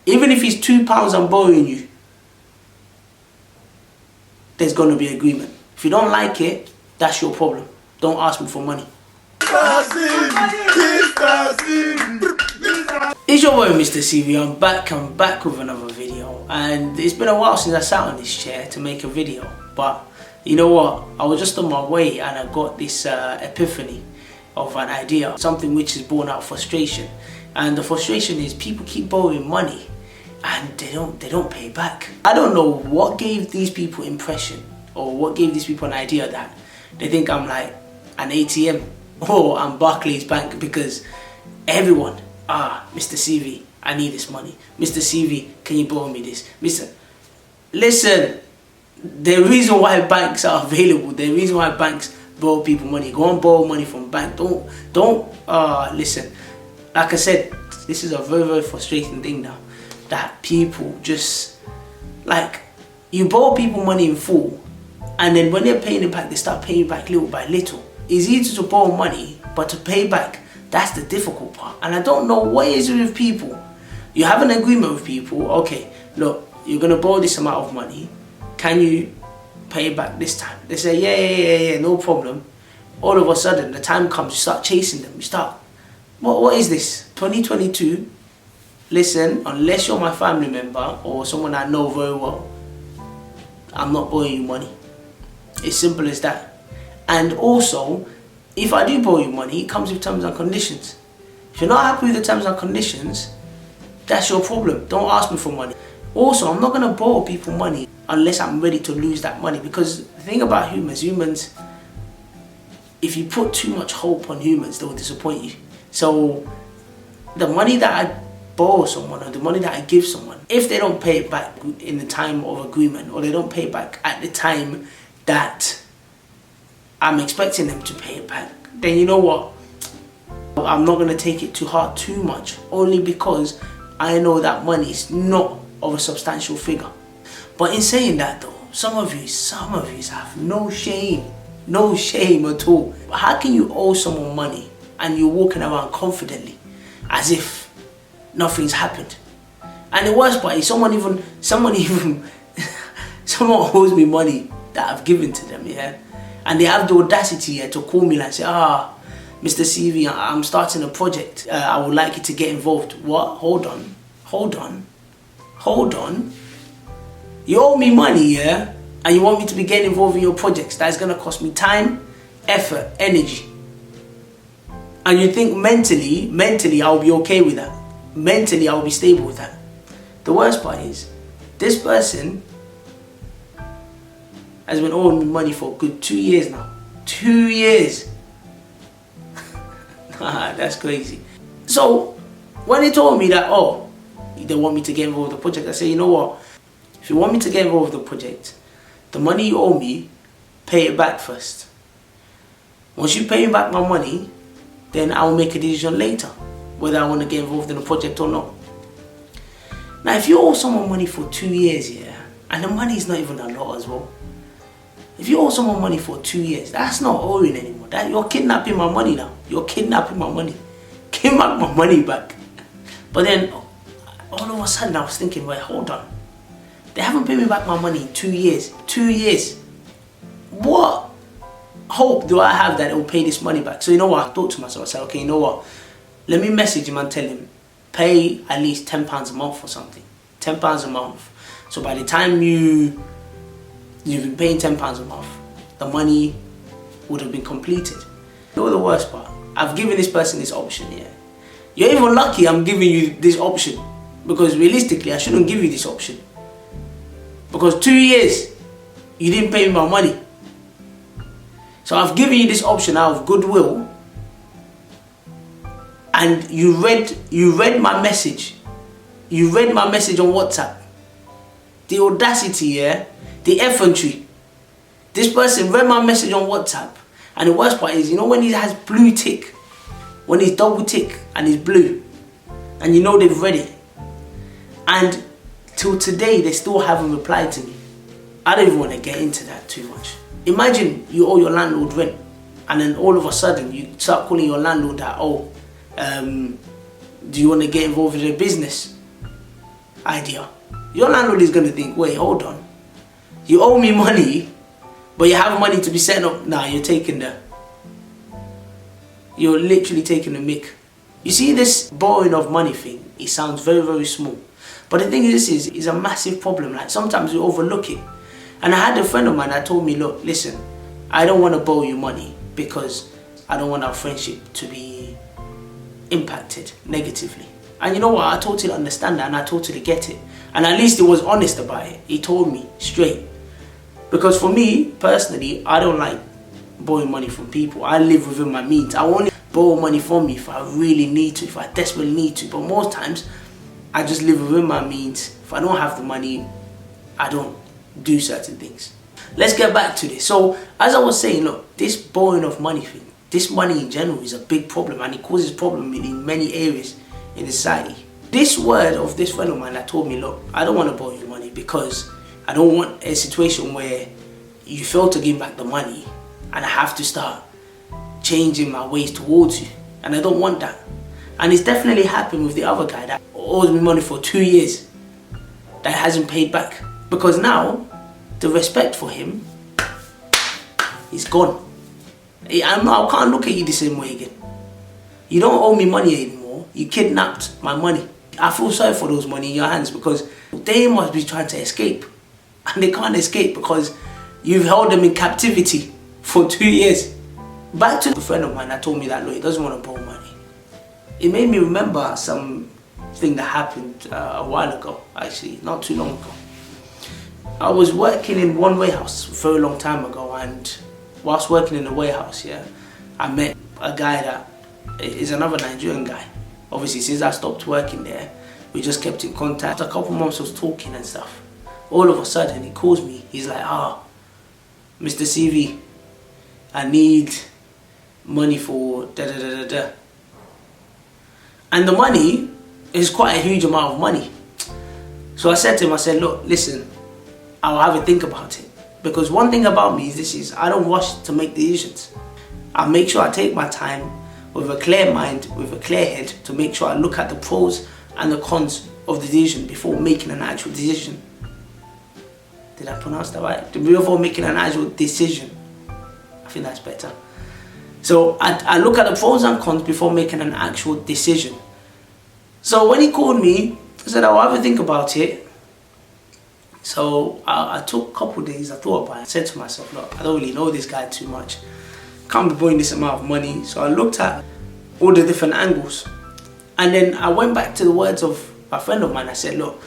Even if it's £2 I'm borrowing you, there's going to be agreement. If you don't like it, that's your problem. Don't ask me for money. It's your boy Mr. CV. I'm back with another video, and it's been a while since I sat on this chair to make a video, but you know what, I was just on my way and I got this epiphany of an idea, something which is born out of frustration. And the frustration is people keep borrowing money and they don't pay back. I don't know what gave these people impression, or what gave these people an idea that they think I'm like an ATM or I'm Barclays Bank, because everyone, Mr. CV, I need this money. Mr. CV, can you borrow me this? Listen, the reason why banks are available, the reason why banks borrow people money, go and borrow money from bank. Listen, like I said, this is a very frustrating thing now, that people just, like, you borrow people money in full, and then when they're paying it back, they start paying back little by little. It's easy to borrow money, but to pay back, that's the difficult part. And I don't know what it is with people. You have an agreement with people, okay, look, you're gonna borrow this amount of money, can you pay it back this time? They say, yeah, no problem. All of a sudden, the time comes, you start chasing them, you start, what is this? 2022, listen, unless you're my family member or someone I know very well, I'm not borrowing you money. It's simple as that. And also, if I do borrow you money, it comes with terms and conditions. If you're not happy with the terms and conditions, that's your problem. Don't ask me for money. Also, I'm not going to borrow people money unless I'm ready to lose that money. Because the thing about humans, if you put too much hope on humans, they will disappoint you. So the money that I borrow someone, or the money that I give someone, if they don't pay it back in the time of agreement, or they don't pay it back at the time that I'm expecting them to pay it back, then you know what, I'm not going to take it to heart too much, only because I know that money is not of a substantial figure. But in saying that though, some of you have no shame at all. How can you owe someone money and you're walking around confidently as if nothing's happened? And the worst part is someone owes me money that I've given to them, yeah, and they have the audacity to call me and say, Mr. CV, I'm starting a project, I would like you to get involved. What? Hold on. You owe me money, yeah? And you want me to be getting involved in your projects? That's going to cost me time, effort, energy. And you think mentally I'll be okay with that. Mentally I'll be stable with that. The worst part is, this person has been owing me money for a good 2 years now. 2 years. That's crazy. So when they told me that, they want me to get involved with the project, I say, you know what? If you want me to get involved with the project, the money you owe me, pay it back first. Once you pay me back my money, then I'll make a decision later whether I want to get involved in the project or not. Now, if you owe someone money for 2 years, yeah, and the money is not even a lot as well. If you owe someone money for 2 years, that's not owing anymore. You're kidnapping my money now. You're kidnapping my money. Give back my money back. But then, all of a sudden, I was thinking, wait, hold on. They haven't paid me back my money in 2 years. 2 years. What hope do I have that it will pay this money back? So you know what? I thought to myself, I said, okay, you know what? Let me message him and tell him, pay at least £10 a month or something. £10 a month. So by the time you've been paying £10 a month, the money would have been completed. You know the worst part? I've given this person this option here. You're even lucky I'm giving you this option, because realistically I shouldn't give you this option. Because 2 years you didn't pay me my money. So I've given you this option out of goodwill, and you read my message. You read my message on WhatsApp. The audacity, yeah? The effrontery. This person read my message on WhatsApp, and the worst part is, you know when he has blue tick, when he's double tick and he's blue, and you know they've read it, and till today they still haven't replied to me. I don't even want to get into that too much. Imagine you owe your landlord rent, and then all of a sudden you start calling your landlord that, do you want to get involved in a business? idea. Your landlord is going to think, wait, hold on. You owe me money, but you have money to be setting up. Nah, you're literally taking the mick. You see, this borrowing of money thing, it sounds very, very small. But the thing is, this is a massive problem. Like, sometimes we overlook it. And I had a friend of mine that told me, look, listen, I don't want to borrow you money because I don't want our friendship to be impacted negatively. And you know what? I totally understand that and I totally get it. And at least he was honest about it. He told me straight. Because for me, personally, I don't like borrowing money from people. I live within my means. I only borrow money from me if I really need to, if I desperately need to. But most times, I just live within my means. If I don't have the money, I don't do certain things. Let's get back to this. So, as I was saying, look, this borrowing of money thing, this money in general is a big problem, and it causes problems in many areas in society. This word of this friend of mine that told me, look, I don't want to borrow you money because I don't want a situation where you fail to give back the money and I have to start changing my ways towards you. And I don't want that. And it's definitely happened with the other guy that owes me money for 2 years that hasn't paid back. Because now, the respect for him is gone. I can't look at you the same way again. You don't owe me money anymore. You kidnapped my money. I feel sorry for those money in your hands because they must be trying to escape. And they can't escape because you've held them in captivity for 2 years. Back to the friend of mine that told me that, look, he doesn't want to borrow money. It made me remember something that happened a while ago, actually, not too long ago. I was working in one warehouse a very long time ago, and whilst working in the warehouse, I met a guy that is another Nigerian guy. Obviously, since I stopped working there, we just kept in contact. A couple months I was talking and stuff. All of a sudden, he calls me. He's like, Mr. CV, I need money for da-da-da-da-da. And the money is quite a huge amount of money. So I said to him, I said, look, listen, I'll have a think about it. Because one thing about me is I don't rush to make decisions. I make sure I take my time with a clear mind, with a clear head, to make sure I look at the pros and the cons of the decision before making an actual decision. Did I pronounce that right? Before making an actual decision. I think that's better. So I look at the pros and cons before making an actual decision. So when he called me, I said, I'll have a think about it. So I took a couple of days, I thought about it. I said to myself, look, I don't really know this guy too much. Can't be borrowing this amount of money. So I looked at all the different angles. And then I went back to the words of a friend of mine. I said, look,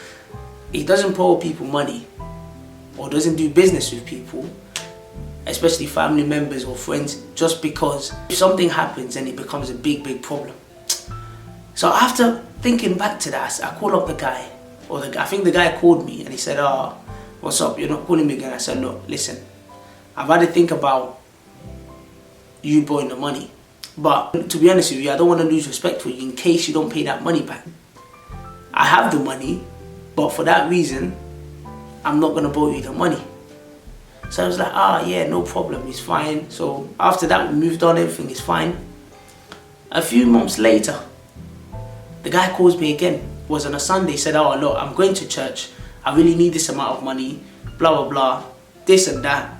he doesn't borrow people money or doesn't do business with people, especially family members or friends, just because if something happens and it becomes a big problem. So after thinking back to that, I called up the guy, I think the guy called me and he said, what's up, you're not calling me again? I said, look, listen, I've had to think about you borrowing the money. But to be honest with you, I don't want to lose respect for you in case you don't pay that money back. I have the money, but for that reason, I'm not going to borrow you the money. So I was like, yeah, no problem, it's fine. So after that, we moved on, everything is fine. A few months later, the guy calls me again. It was on a Sunday. He said, look, I'm going to church. I really need this amount of money, blah, blah, blah, this and that.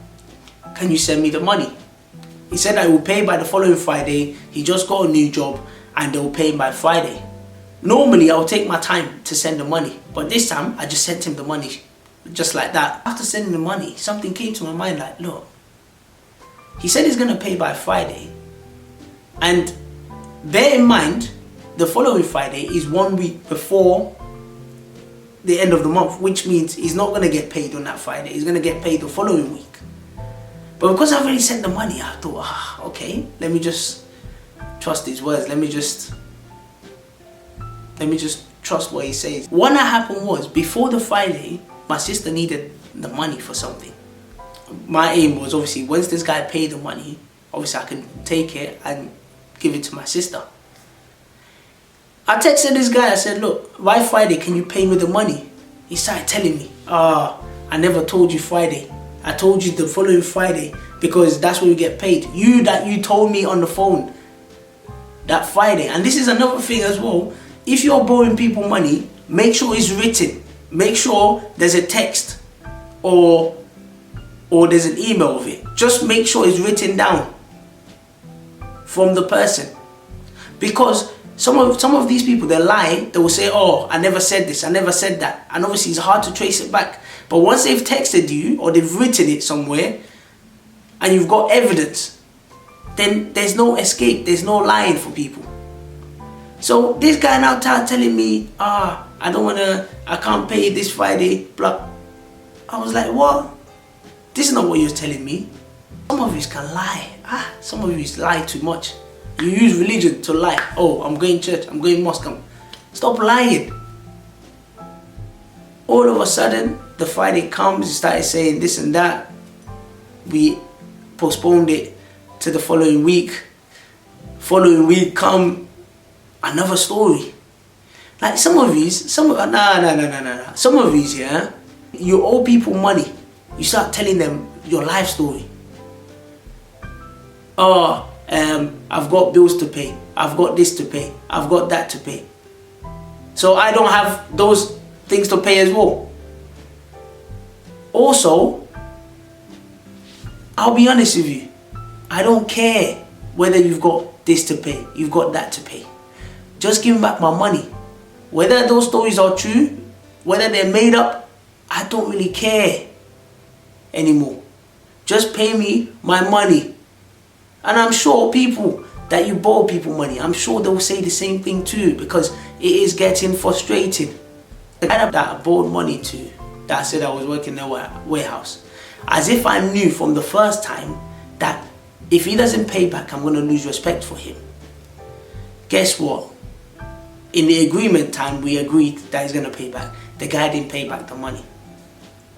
Can you send me the money? He said I will pay by the following Friday. He just got a new job and they'll pay him by Friday. Normally, I'll take my time to send the money. But this time, I just sent him the money. Just like that. After sending the money, something came to my mind like, look, he said he's going to pay by Friday. And bear in mind, the following Friday is 1 week before the end of the month, which means he's not going to get paid on that Friday. He's going to get paid the following week. But because I've already sent the money, I thought, okay, let me just trust his words. Let me just trust what he says. What happened was, before the Friday, my sister needed the money for something. My aim was, obviously, once this guy paid the money, obviously I can take it and give it to my sister. I texted this guy, I said, look, by Friday, can you pay me the money? He started telling me, I never told you Friday. I told you the following Friday because that's when you get paid. You told me on the phone that Friday. And this is another thing as well. If you're borrowing people money, make sure it's written. make sure there's a text or there's an email of it. Just make sure it's written down from the person. Because some of these people, they lie. They will say, oh, I never said this, I never said that. And obviously it's hard to trace it back. But once they've texted you or they've written it somewhere and you've got evidence, then there's no escape, there's no lying for people. So this guy now telling me, I can't pay this Friday, blah. I was like, what? This is not what you're telling me. Some of you can lie. Some of you lie too much. You use religion to lie. Oh, I'm going to church, I'm going mosque. Stop lying. All of a sudden, the Friday comes, you started saying this and that. We postponed it to the following week. Following week come another story. Like some of these, Some of these, yeah, you owe people money. You start telling them your life story. Oh, I've got bills to pay. I've got this to pay. I've got that to pay. So I don't have those things to pay as well. Also, I'll be honest with you. I don't care whether you've got this to pay, you've got that to pay. Just give me back my money. Whether those stories are true, whether they're made up, I don't really care anymore. Just pay me my money. And I'm sure people that you borrow people money, I'm sure they'll say the same thing too, because it is getting frustrating. The guy that I borrowed money to, that said I was working in a warehouse, as if I knew from the first time that if he doesn't pay back, I'm going to lose respect for him. Guess what? In the agreement time, we agreed that he's going to pay back. The guy didn't pay back the money.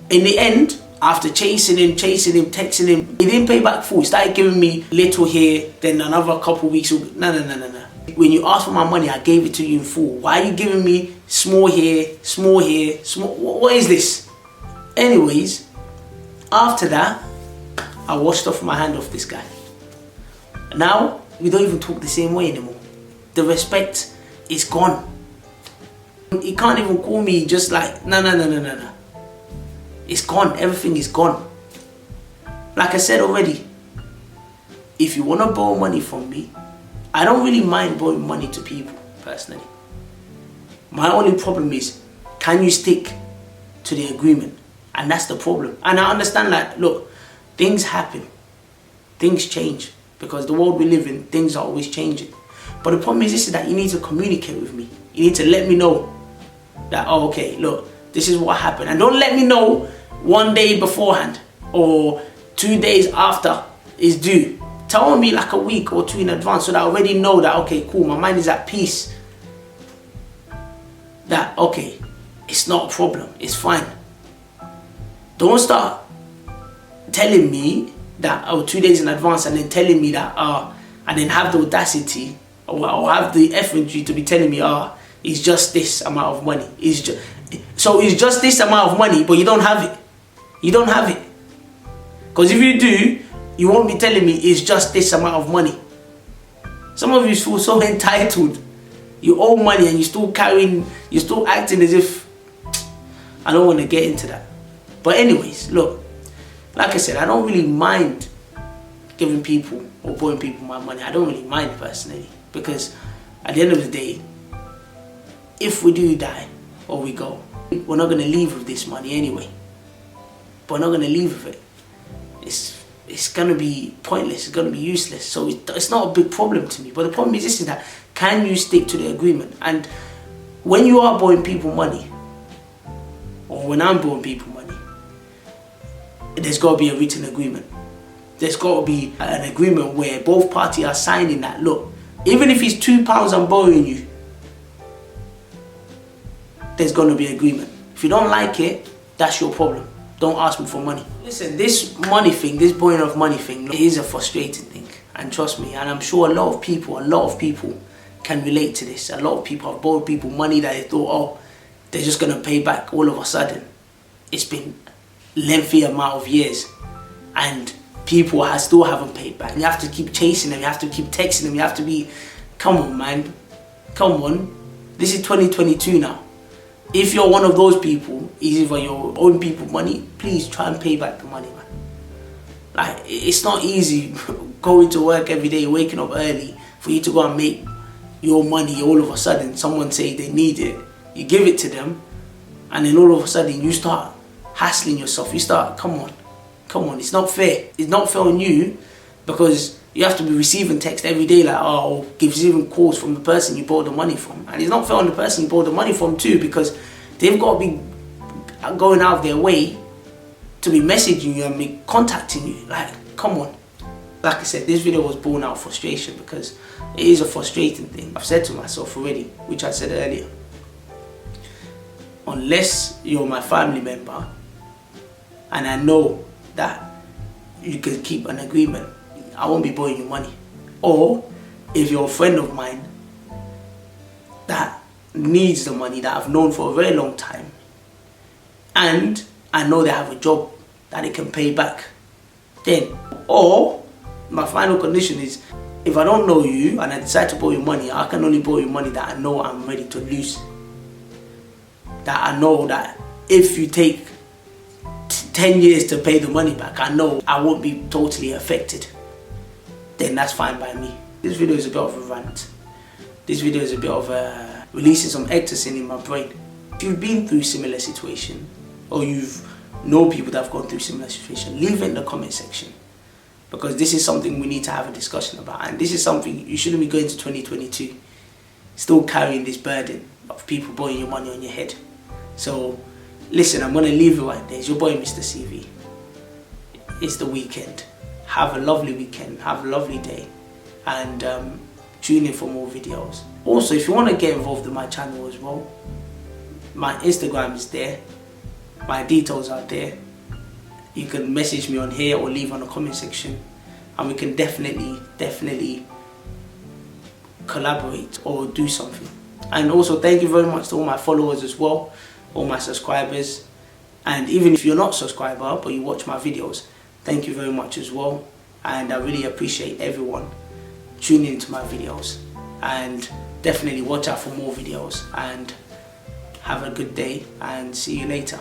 In the end, after chasing him, texting him, he didn't pay back full. He started giving me little here, then another couple weeks. No. When you asked for my money, I gave it to you in full. Why are you giving me small here, small here, small? What is this? Anyways, after that, I washed off my hand off this guy. Now, we don't even talk the same way anymore. The respect is gone. He can't even call me just like, no. It's gone. Everything is gone. Like I said already, if you want to borrow money from me, I don't really mind borrowing money to people, personally. My only problem is, can you stick to the agreement? And that's the problem. And I understand that, look, things happen. Things change. Because the world we live in, things are always changing. But the problem is this, is that you need to communicate with me. You need to let me know that, oh, okay, look, this is what happened. And don't let me know 1 day beforehand or 2 days after it's due. Tell me like a week or two in advance so that I already know that, okay, cool, my mind is at peace. That, okay, it's not a problem, it's fine. Don't start telling me that, 2 days in advance, and then telling me that, and then have the audacity or have the effrontery to be telling me, it's just this amount of money. It's just this amount of money, but you don't have it. You don't have it. Because if you do, you won't be telling me it's just this amount of money. Some of you feel so entitled. You owe money and you're still acting as if, I don't want to get into that. But anyways, look, like I said, I don't really mind giving people or borrowing people my money. I don't really mind personally, because at the end of the day, if we do die or we go, we're not going to leave with this money anyway. But we're not going to leave with it. It's going to be pointless. It's going to be useless. So it's not a big problem to me. But the problem is this, is that, can you stick to the agreement? And when you are borrowing people money, or when I'm borrowing people money, there's got to be a written agreement. There's got to be an agreement where both parties are signing that, look, even if it's £2 I'm borrowing you, there's going to be agreement. If you don't like it, that's your problem. Don't ask me for money. Listen, this money thing, this borrowing of money thing, it is a frustrating thing. And trust me, and I'm sure a lot of people can relate to this. A lot of people have borrowed people money that they thought, they're just going to pay back all of a sudden. It's been lengthy amount of years and people still haven't paid back. You have to keep chasing them, you have to keep texting them, you have to be, come on man, come on. This is 2022 now. if you're one of those people, either you're owing people money, please try and pay back the money, man. Like, it's not easy going to work every day, waking up early for you to go and make your money. All of a sudden someone say they need it, you give it to them, and then all of a sudden you start hassling yourself. You start, come on, it's not fair. It's not fair on you, because you have to be receiving text every day like, oh, receiving calls from the person you borrowed the money from. And it's not fair on the person you borrowed the money from too, because they've got to be going out of their way to be messaging you and be contacting you. Like, come on. Like I said, this video was born out of frustration, because it is a frustrating thing. I've said to myself already, which I said earlier, unless you're my family member and I know that you can keep an agreement, I won't be borrowing you money. Or if you're a friend of mine that needs the money, that I've known for a very long time, and I know they have a job that they can pay back, then, or my final condition is, if I don't know you and I decide to borrow you money, I can only borrow you money that I know I'm ready to lose. That I know that if you take 10 years to pay the money back, I know I won't be totally affected. Then that's fine by me. This video is a bit of a rant. This video is a bit of releasing some ecstasy in my brain. If you've been through similar situation, or you've know people that have gone through similar situation, leave it in the comment section. Because this is something we need to have a discussion about, and this is something you shouldn't be going to 2022 still carrying this burden of people borrowing your money on your head. So listen, I'm going to leave it right there. It's your boy Mr. CV. It's the weekend. Have a lovely weekend, have a lovely day, and tune in for more videos. Also, if you want to get involved in my channel as well, my Instagram is there, my details are there. You can message me on here or leave on the comment section, and we can definitely collaborate or do something. And also, thank you very much to all my followers as well, all my subscribers, and even if you're not a subscriber but you watch my videos, thank you very much as well. And I really appreciate everyone tuning into my videos, and definitely watch out for more videos, and have a good day, and see you later.